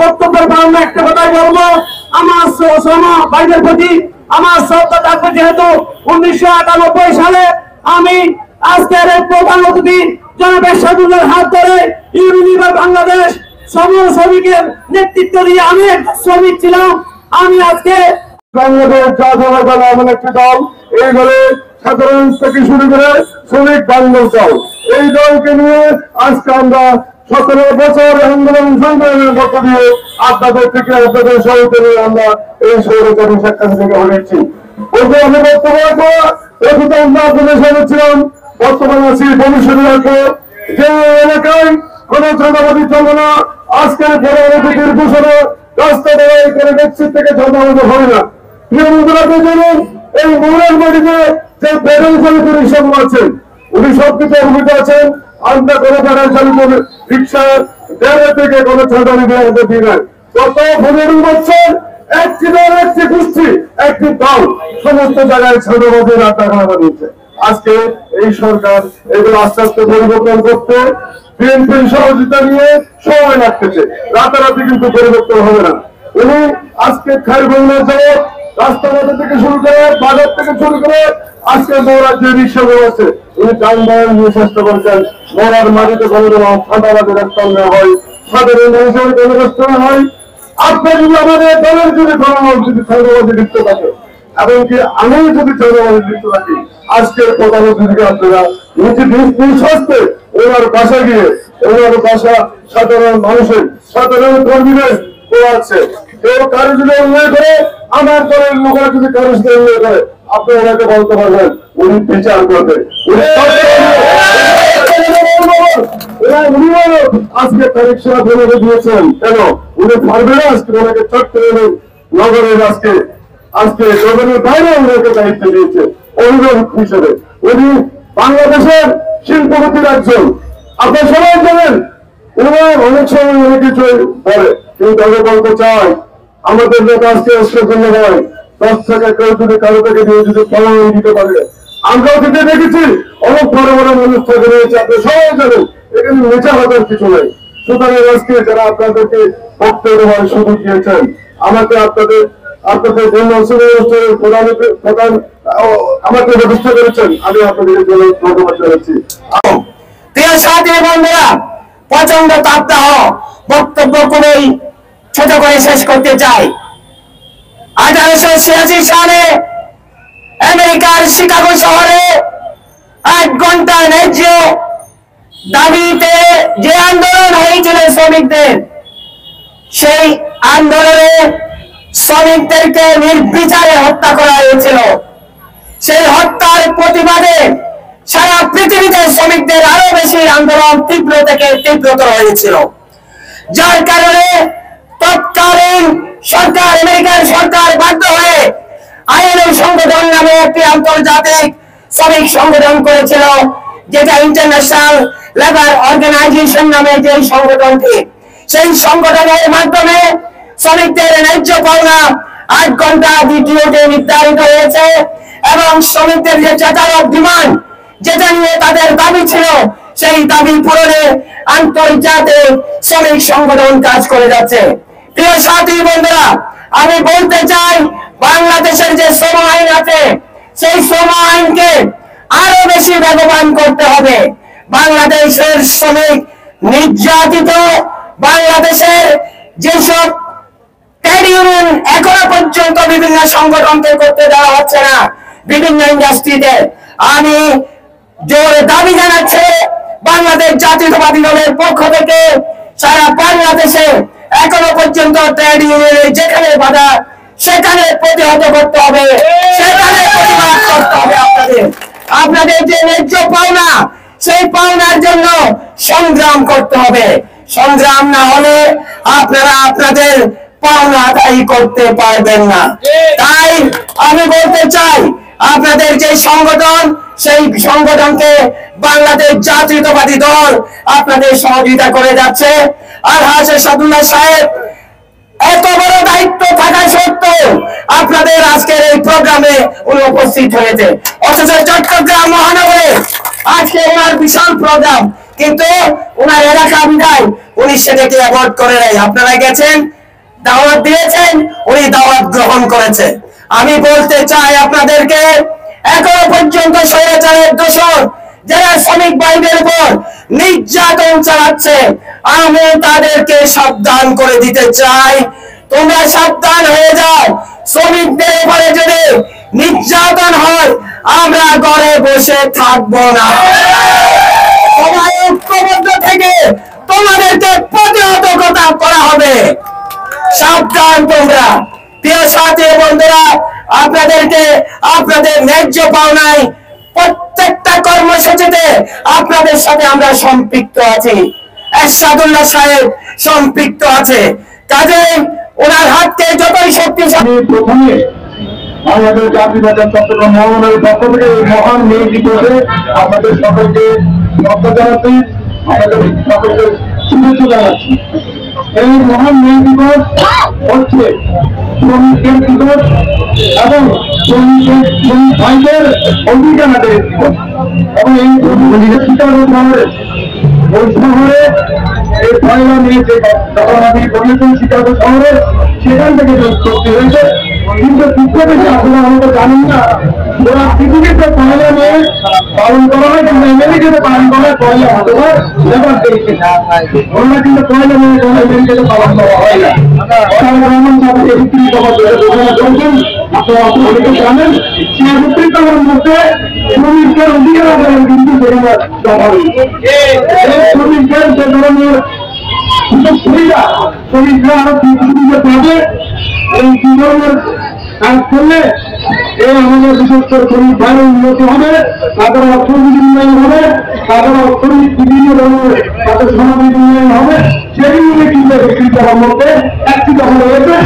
বক্তব্যের কারণে একটা কথাই বলবো, আমার ভাইদের প্রতি আমার শ্রদ্ধা থাকবে। যেহেতু 1998 সালে আমি আজকের এই প্রধান অতিথি জনাব এরশাদুল্লাহর হাত ধরে ইউনিলিভার বাংলাদেশ শ্রমিকের নেতৃত্ব দিয়ে আমি একটা শ্রমিক ছিলাম। আমি আজকে বাংলাদেশ জাতীয় দল এমন একটি দল, এই দলে সাধারণ থেকে শুরু করে শ্রমিক বান্ধব দল, এই দলকে নিয়ে আজকে আমরা 17 বছর আন্দোলন সংগ্রামের মধ্য দিয়ে আপনাদের থেকে আপনাদের সহিত আমরা এই স্বৈরাচারী সরকার থেকে হয়েছি। ওকে আমি বক্তব্য রাখবো, অতীতে আমরা আপনাদের সাথে ছিলাম, বর্তমানে আছি, ভবিষ্যতে রাখবো। যে এলাকায় কোন চাঁদাবাদী চলবে না, আজকের পরবর্তীর ঘোষণা রাস্তা লড়াই করে ব্যক্তি থেকে চাঁদাবাদী হবে না। প্রিয় বন্ধুরা, জানেন এই মৌলার মাটিতে যে প্যাডেল চালিত রিক্সাগুলো আছেন, উনি সবকিছু অভিযোগ আছেন। আমরা কোনো প্যাডেল চালিত রিক্সা ড্রাইভার থেকে কোনো চাঁদা নিতে আমাদের দিই নাই। গত 15 বছর একটি দল, একটি গোষ্ঠী, একটি দল সমস্ত জায়গায় চাঁদাবাদের আড্ডা খানা বানিয়েছে। আজকে এই সরকার এগুলো আস্তে আস্তে পরিবর্তন করতে বিএনপির সহযোগিতা নিয়ে সময় লাগতেছে, রাতারাতি কিন্তু পরিবর্তন হবে না। উনি আজকে খাইবান্ধার জগৎ রাস্তাঘাট থেকে শুরু করে বাজার থেকে শুরু করে আজকে মৌরার যে রিক্সাগুলো আছে, উনি যানবাহন নিয়ে চেষ্টা করছেন মৌরার মাটিতে কোনো ঠান্ডাবাদের একটা হয়, সাধারণ মানুষের কোনো কষ্ট হয়। আপনার যদি আমাদের দলের যদি কোনো যদি চাঁদাবাদী লিপ্ত থাকে, এমনকি আমি যদি চাঁদাবাদী লিপ্ত থাকি, আজকের প্রধানমন্ত্রীকে আপনারা নিঃস্বাস্থ্যে ওনার বাসা গিয়ে ওনার বাসা সাধারণ মানুষের সাধারণ কর্মীদের আছে, কেউ কারো যদি অন্যায় করে, আমার দলের লোকেরা যদি কারো সাথে অন্যায় করে, আপনি ওনাকে বলতে পারবেন উনি বিচার করবে। আজকে তারিখ সারা বলে দিয়েছেন কেন উনি পারবে না, আজকে ওনাকে চট্টগ্রামের নগরের আজকে নগরের বাইরে ওনাকে দায়িত্ব দিয়েছে অভিভাবক হিসেবে। উনি বাংলাদেশের শিল্পপতির একজন, আপনার সবাই জানেন। ওনারা অনেক সময় অনেক কিছু বলে, কিন্তু আমি বলতে চাই আমাদের লোক আজকে জন্য হয় 10 টাকা কেউ যদি কারো থেকে দিয়ে যদি ফলন দিতে পারে। আমরাও কিন্তু দেখেছি অনেক বড় বড় মানুষ থেকে রয়েছে, আপনি সবাই জানেন, এখানে নেচা হওয়ার কিছু নাই। সুতরাং আজকে যারা আপনাদেরকে বক্তব্য দেওয়ার সুযোগ দিয়েছেন, আমাকে আপনাদের জন্য প্রধান আমাকে ব্যবস্থা করেছেন, আমি আপনাদের জন্য ধন্যবাদ জানাচ্ছি। প্রিয় সাথী বন্ধুরা, প্রচন্ড তাপদাহ বক্তব্য খুবই ছোট করে শেষ করতে চাই। 1886 সালে আমেরিকার শিকাগো শহরে 1 ঘন্টার ন্যায্য দাবিতে যে আন্দোলন হয়েছিল শ্রমিকদের, সেই আন্দোলনে শ্রমিকদেরকে নির্বিচারে হত্যা করা হয়েছিল। সেই হত্যার প্রতিবাদে সারা পৃথিবীতে শ্রমিকদের আরো বেশি আন্দোলন তীব্র থেকে তীব্রতর হয়েছিল, যার কারণে তৎকালীন সরকার, আমেরিকার সরকার বাধ্য হয়ে আইএলও সংগঠন নামে একটি আন্তর্জাতিক শ্রমিক সংগঠন করেছিল, যেটা ইন্টারন্যাশনাল লেবার অর্গানাইজেশন নামে যে সংগঠনটি, সেই সংগঠনের মাধ্যমে শ্রমিকদের ন্যায্য পাওনা 8 ঘন্টা দ্বিতীয়তে নির্ধারিত হয়েছে এবং শ্রমিকদের যে যাতায়াত ডিমান্ড, যেটা নিয়ে তাদের দাবি ছিল, সেই দাবি পূরণে আন্তর্জাতিক শ্রমিক সংগঠন কাজ করে যাচ্ছে। প্রিয় সাথী বন্ধুরা, আমি বলতে চাই বাংলাদেশের যে শ্রম আইন আছে, সেই শ্রম আইনকে আরো বেশি বেগবান করতে হবে। বাংলাদেশের শ্রমিক নির্যাতিত, বাংলাদেশের যেসব ট্রেড ইউনিয়ন এখনো পর্যন্ত বিভিন্ন সংগঠনকে করতে দেওয়া হচ্ছে না বিভিন্ন ইন্ডাস্ট্রিতে, আমি জোরে দাবি জানাচ্ছি বাংলাদেশ জাতীয়তাবাদী দলের পক্ষ থেকে সারা বাংলাদেশে এখনো পর্যন্ত ট্রেড ইউনিয়নের যেখানে বাধা সেখানে প্রতিহত করতে হবে, সেখানে প্রতিবাদ করতে হবে। আপনাদের যে ন্যায্য পাওনা, সেই পাওনার জন্য সংগ্রাম করতে হবে। সংগ্রাম না হলে আপনারা আপনাদের পাওনা আদায় করতে পারবেন না। তাই আমি বলতে চাই আপনাদের যে সংগঠন, সেই সংগঠনকে বাংলাদেশ জাতীয়তাবাদী দল আপনাদের সহযোগিতা করে যাচ্ছে। আর এরশাদুল্লাহ সাহেব এত বড় দায়িত্ব থাকা সত্ত্বেও আপনাদের আজকের এই প্রোগ্রামে উনি উপস্থিত হয়েছে, অথচ চট্টগ্রাম মহানগরে আজকে ওনার বিশাল প্রোগ্রাম, কিন্তু ওনার এলাকা বিধায় উনি সেটাকে অ্যাভয়েড করে নাই। আপনারা গেছেন, দাওয়াত দিয়েছেন, উনি দাওয়াত গ্রহণ করেছে। আমি বলতে চাই আপনাদেরকে, এখনো পর্যন্ত স্বৈরাচারের দোষর যারা শ্রমিক ভাইদের উপর নির্যাতন চালাচ্ছে, আমি তাদেরকে সাবধান করে দিতে চাই, তোমরা সাবধান হয়ে যাও। শ্রমিকদের উপরে যদি নির্যাতন হয়, আমরা ঘরে বসে থাকবো না। সবাই ঐক্যবদ্ধ থেকে তোমাদেরকে প্রতিহত করা হবে। সাবধান তোমরা। প্রিয় সাথী বন্ধুরা, আপনাদেরকে আপনাদের ন্যায্য পাওনায় প্রত্যেকটা কর্মসূচিতে আপনাদের সাথে আমরা সম্পৃক্ত আছি। এরশাদুল্লাহ সাহেব সম্পৃক্ত আছে, কাজেই ওনার হাতকে যতই শক্তিশালী। প্রথমে আমাদের জাতিবাজার চট্টগ্রাম মহানগরের পক্ষ থেকে এই মহান মে দিবসে আপনাদের সকলকে শ্রদ্ধা জানাচ্ছি, আমাদের সকলকে শুভেচ্ছা জানাচ্ছি। এই মহান মে দিবস হচ্ছে শ্রমিকের দিবস এবং শ্রমিক ভাইদের অধিকার আদায়ের দিবস। এবং এই শিকাগো শহরে ওই শহরে এই পয়লা মে যখন আমি বলেছেন শিকাগো শহরে, সেখান থেকে চুক্তি হয়েছে। কিন্তু বিক্ষোভে আসলে আমরা জানেন না, ওরা পৃথিবীতে পয়লা মে পালন করা হয়, কিন্তু আমেরিকাতে পালন করা হয় পয়লা অক্টোবর লেবার ডে। ওরা কিন্তু পয়লা মে আমেরিকাতে পালন করা হয় না। রহমান সাহেবকে ঘোষণা করেছেন, আপনারা অনেকে জানেন, সেই উপকৃততার মধ্যে শ্রমিকদের অধিকার আদায়ের কিন্তু শ্রমিকদের যে ধরনের সুযোগ সুবিধা শ্রমিকরা আরো সুবিধা পাবে, এই কি ধরনের কাজ করলে এই আমাদের বিশেষ করে শ্রমিক ভাইয়ের উন্নতি হবে, তাদের অর্থনীতি উন্নয়ন হবে, তাদের অর্থনীতি বিভিন্ন ধরনের তাদের সমাজের উন্নয়ন হবে, সেগুলি কিন্তু বিকৃত হওয়ার মধ্যে একটি দখল হয়েছে।